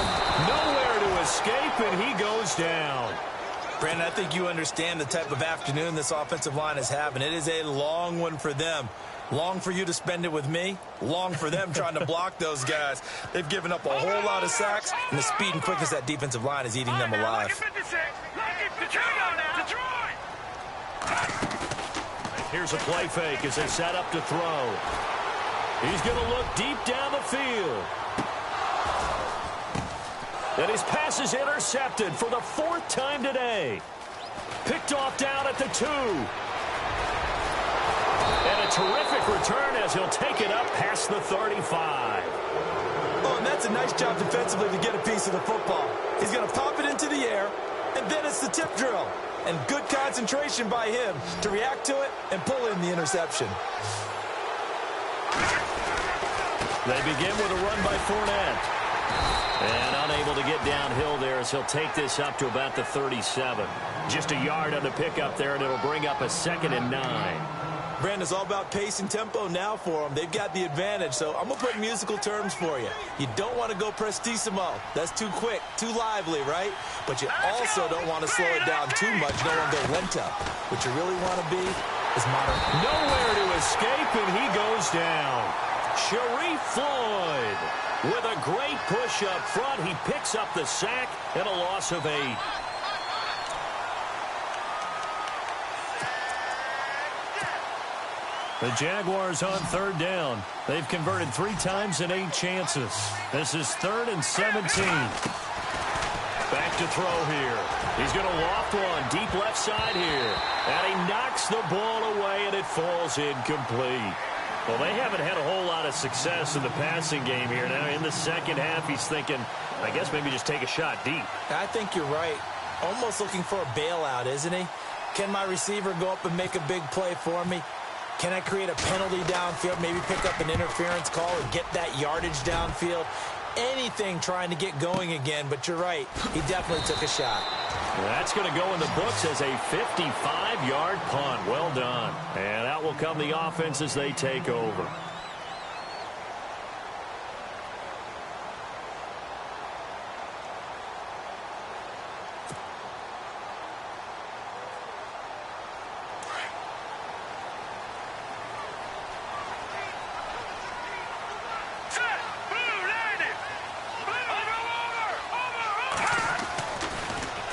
nowhere to escape, and he goes down. Brandon, I think you understand the type of afternoon this offensive line is having. It is a long one for them. Long for you to spend it with me. Long for them trying to block those guys. They've given up a whole lot of sacks, and the speed and quickness of that defensive line is eating them alive. Here's a play fake as they set up to throw. He's going to look deep down the field. And his pass is intercepted for the 4th time today. Picked off down at the 2. And a terrific return as he'll take it up past the 35. Oh, and that's a nice job defensively to get a piece of the football. He's going to pop it into the air, and then it's the tip drill. And good concentration by him to react to it and pull in the interception. They begin with a run by Fournette. And unable to get downhill there as he'll take this up to about the 37. Just a yard on the pickup there, and it'll bring up a 2nd and 9. Brandon, it's all about pace and tempo now for them. They've got the advantage, so I'm going to put musical terms for you. You don't want to go prestissimo. That's too quick, too lively, right? But you also don't want to slow it down too much. You don't want to go lento. What you really want to be is modern. Nowhere to escape, and he goes down. Sharif Floyd with a great push up front. He picks up the sack and a loss of 8. The Jaguars on 3rd down. They've converted 3 times in 8 chances. This is 3rd and 17. Back to throw here. He's going to loft one deep left side here. And he knocks the ball away, and it falls incomplete. Well, they haven't had a whole lot of success in the passing game here. Now, in the second half, he's thinking, I guess maybe just take a shot deep. I think you're right. Almost looking for a bailout, isn't he? Can my receiver go up and make a big play for me? Can I create a penalty downfield, maybe pick up an interference call or get that yardage downfield? Anything trying to get going again, but you're right. He definitely took a shot. That's going to go in the books as a 55-yard punt. Well done. And out will come the offense as they take over.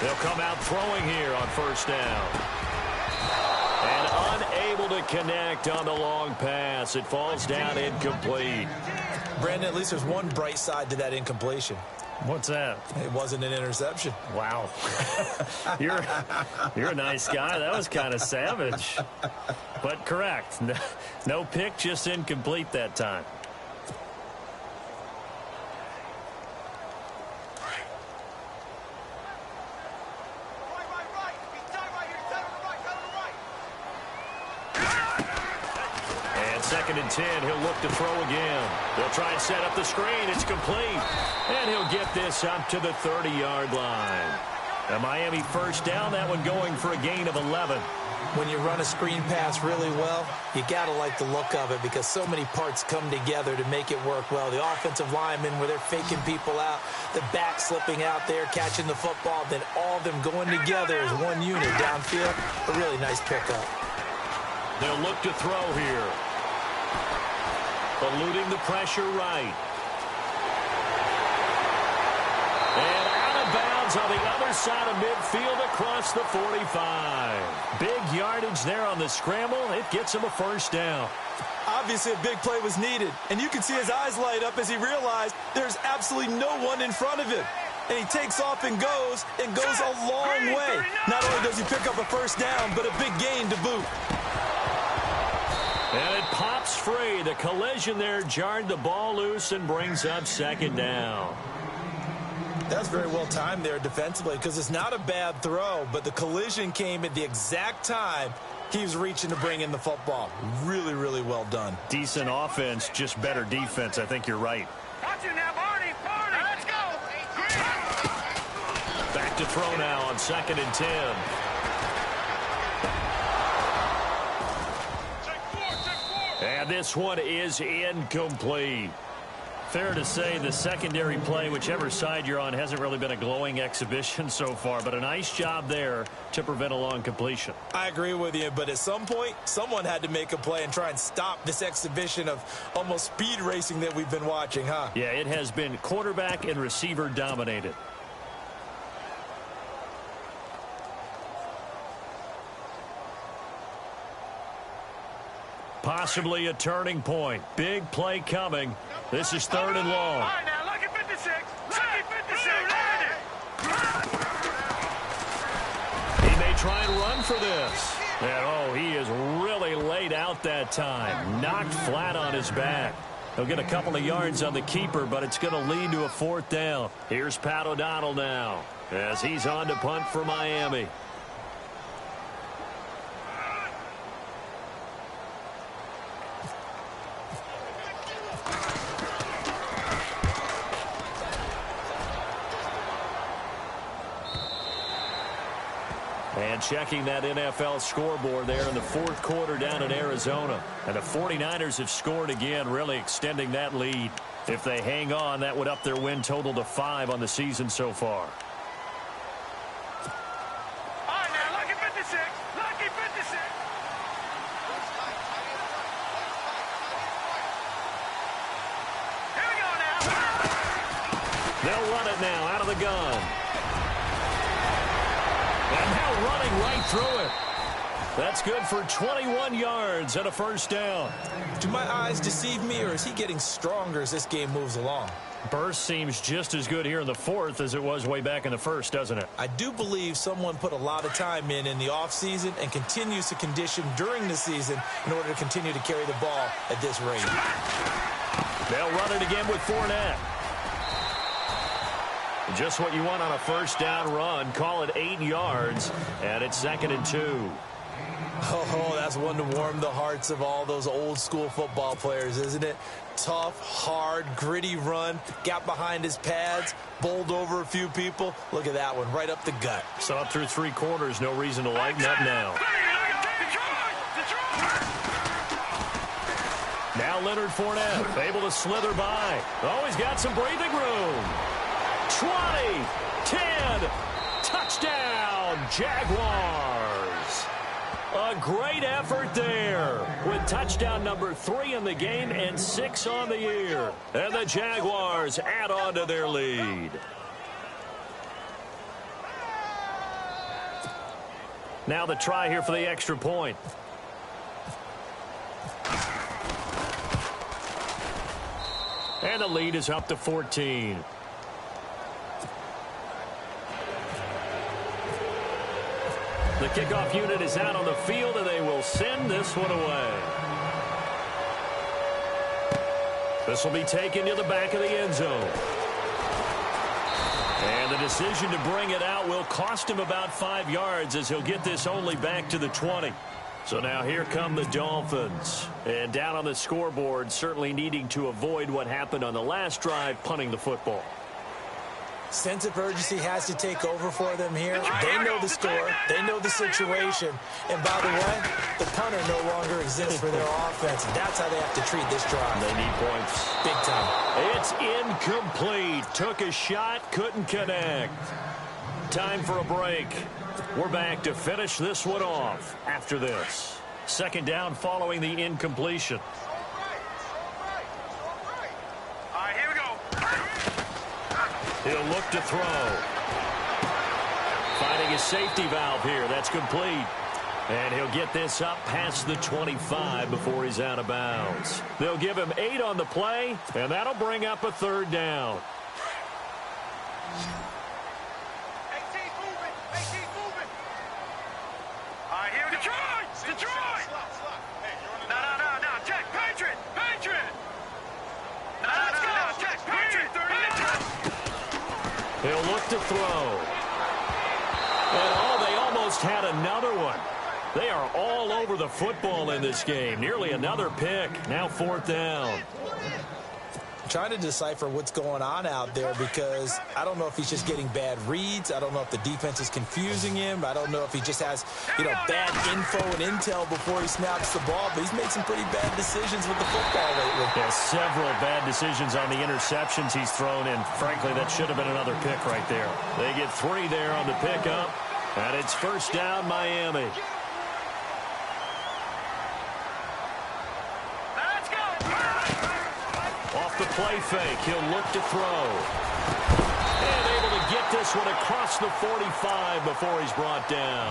They'll come out throwing here on 1st down. And unable to connect on the long pass. It falls down incomplete. Brandon, at least there's one bright side to that incompletion. What's that? It wasn't an interception. Wow. You're a nice guy. That was kind of savage. But correct. No pick, just incomplete that time. Second and 10, he'll look to throw again. They'll try and set up the screen. It's complete. And he'll get this up to the 30-yard line. A Miami 1st down, that one going for a gain of 11. When you run a screen pass really well, you got to like the look of it because so many parts come together to make it work well. The offensive linemen where they're faking people out, the back slipping out there, catching the football, then all of them going together as one unit downfield. A really nice pickup. They'll look to throw here. Eluding the pressure right. And out of bounds on the other side of midfield across the 45. Big yardage there on the scramble. It gets him a 1st down. Obviously, a big play was needed. And you can see his eyes light up as he realized there's absolutely no one in front of him. And he takes off and goes a long way. Not only does he pick up a 1st down, but a big gain to boot. And it pops free. The collision there jarred the ball loose and brings up 2nd down. That's very well timed there defensively because it's not a bad throw, but the collision came at the exact time he was reaching to bring in the football. Really, really well done. Decent offense, just better defense. I think you're right. Watch it now, Barney. Let's go. Back to throw now on 2nd and 10. And this one is incomplete. Fair to say the secondary play, whichever side you're on, hasn't really been a glowing exhibition so far, but a nice job there to prevent a long completion. I agree with you, but at some point, someone had to make a play and try and stop this exhibition of almost speed racing that we've been watching, huh? Yeah, it has been quarterback and receiver dominated. possibly a turning point. Big play coming. This is 3rd and long. All right, now, lucky 56. Lucky 56. He may try and run for this. And, oh, he is really laid out that time. Knocked flat on his back. He'll get a couple of yards on the keeper, but it's going to lead to a 4th down. Here's Pat O'Donnell now as he's on to punt for Miami. And checking that NFL scoreboard there in the 4th quarter down in Arizona. And the 49ers have scored again, really extending that lead. If they hang on, that would up their win total to 5 on the season so far. All right, now, lucky 56. Lucky 56. Here we go now. They'll run it now out of the gun. And now running right through it. That's good for 21 yards and a 1st down. Do my eyes deceive me, or is he getting stronger as this game moves along? Burst seems just as good here in the 4th as it was way back in the 1st, doesn't it? I do believe someone put a lot of time in the offseason and continues to condition during the season in order to continue to carry the ball at this rate. They'll run it again with Fournette. Just what you want on a 1st down run. Call it 8 yards, and it's 2nd and 2. Oh, that's one to warm the hearts of all those old school football players, isn't it? Tough, hard, gritty run. Got behind his pads, bowled over a few people. Look at that one, right up the gut. So up through 3 quarters, no reason to lighten up now. Now Leonard Fournette, able to slither by. Oh, he's got some breathing room. 20, 10, touchdown, Jaguars. A great effort there with touchdown number 3 in the game and 6 on the year. And the Jaguars add on to their lead. Now the try here for the extra point. And the lead is up to 14. The kickoff unit is out on the field, and they will send this one away. This will be taken to the back of the end zone. And the decision to bring it out will cost him about 5 yards as he'll get this only back to the 20. So now here come the Dolphins. And down on the scoreboard, certainly needing to avoid what happened on the last drive, punting the football. Sense of urgency has to take over for them here. They know the score. They know the situation. And by the way, the punter no longer exists for their offense. That's how they have to treat this drive. They need points. Big time. It's incomplete. Took a shot, couldn't connect. Time for a break. We're back to finish this one off after this. 2nd down following the incompletion. He'll look to throw. Finding a safety valve here. That's complete. And he'll get this up past the 25 before he's out of bounds. They'll give him 8 on the play, and that'll bring up a 3rd down. He'll look to throw. And, oh, they almost had another one. They are all over the football in this game. Nearly another pick. Now 4th down. Trying to decipher what's going on out there because I don't know if he's just getting bad reads. I don't know if the defense is confusing him. I don't know if he just has, bad info and intel before he snaps the ball. But he's made some pretty bad decisions with the football lately. Yeah, several bad decisions on the interceptions he's thrown, and frankly, that should have been another pick right there. They get 3 there on the pickup, and it's 1st down, Miami. Off the play fake, he'll look to throw. And able to get this one across the 45 before he's brought down.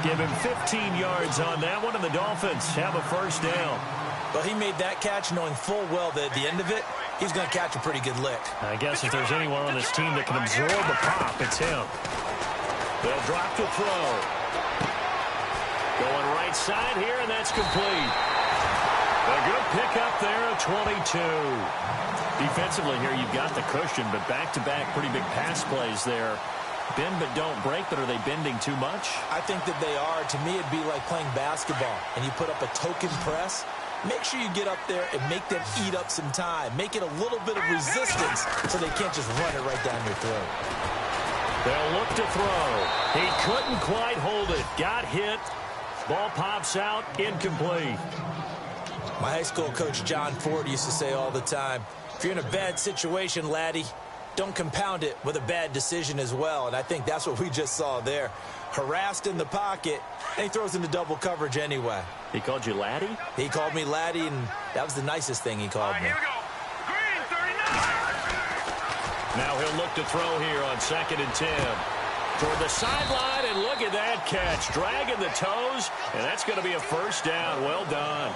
Give him 15 yards on that one, and the Dolphins have a 1st down. Well, he made that catch knowing full well that at the end of it, he's going to catch a pretty good lick. I guess if there's anyone on this team that can absorb a pop, it's him. They'll drop to throw. Going right side here, and that's complete. A good pickup there at 22. Defensively here, you've got the cushion, but back-to-back pretty big pass plays there. Bend but don't break, but are they bending too much? I think that they are. To me, it'd be like playing basketball, and you put up a token press. Make sure you get up there and make them eat up some time. Make it a little bit of resistance so they can't just run it right down your throat. They'll look to throw. He couldn't quite hold it. Got hit. Ball pops out. Incomplete. My high school coach, John Ford, used to say all the time, if you're in a bad situation, laddie, don't compound it with a bad decision as well. And I think that's what we just saw there. Harassed in the pocket, and he throws into double coverage anyway. He called you laddie? He called me laddie, and that was the nicest thing he called me. Here we go. Green, 39. Now he'll look to throw here on 2nd and 10. Toward the sideline, and look at that catch. Dragging the toes, and that's going to be a first down. Well done.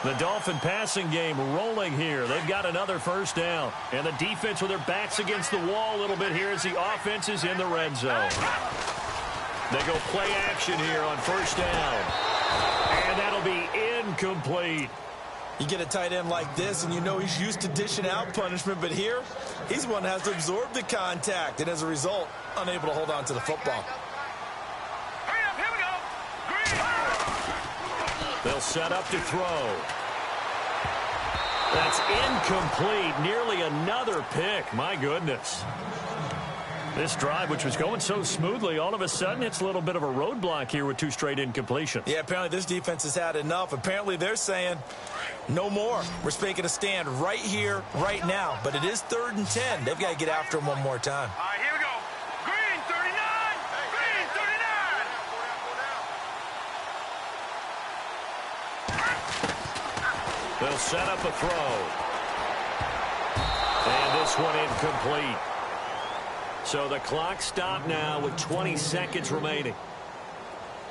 The Dolphin passing game rolling here. They've got another first down. And the defense with their backs against the wall a little bit here as the offense is in the red zone. They go play action here on first down. And that'll be incomplete. You get a tight end like this, and you know he's used to dishing out punishment, but here, he's one that has to absorb the contact, and as a result, unable to hold on to the football. Hurry up, here we go. Green. They'll set up to throw. That's incomplete. Nearly another pick. My goodness. This drive, which was going so smoothly, all of a sudden it's a little bit of a roadblock here with 2 straight incompletions. Yeah, apparently this defense has had enough. Apparently they're saying no more. We're making a stand right here, right now. But it is 3rd and 10. They've got to get after him one more time. All right, here we go. Green, 39. Green, 39. They'll set up a throw. And this one incomplete. So the clock stopped now with 20 seconds remaining.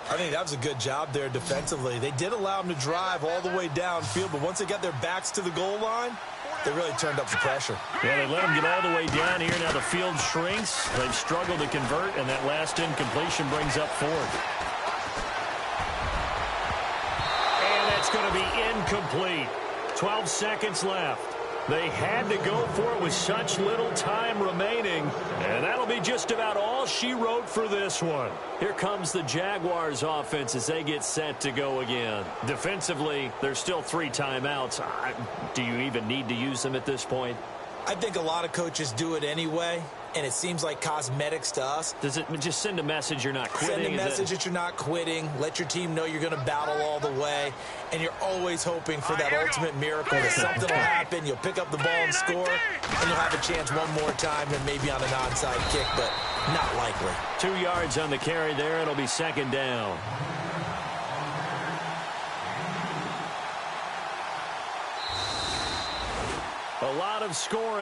I think that was a good job there defensively. They did allow them to drive all the way downfield, but once they got their backs to the goal line, they really turned up the pressure. Yeah, they let them get all the way down here. Now the field shrinks. They've struggled to convert, and that last incompletion brings up 4th. And that's going to be incomplete. 12 seconds left. They had to go for it with such little time remaining, and that'll be just about all she wrote for this one. Here comes the Jaguars offense as they get set to go again. Defensively, there's still 3 timeouts. Do you even need to use them at this point? I think a lot of coaches do it anyway, and it seems like cosmetics to us. Does it just send a message you're not quitting? Send a message that you're not quitting. Let your team know you're going to battle all the way, and you're always hoping for that ultimate miracle that something will happen. You'll pick up the ball and score, and you'll have a chance one more time and maybe on an onside kick, but not likely. 2 yards on the carry there. It'll be 2nd down. A lot of scoring.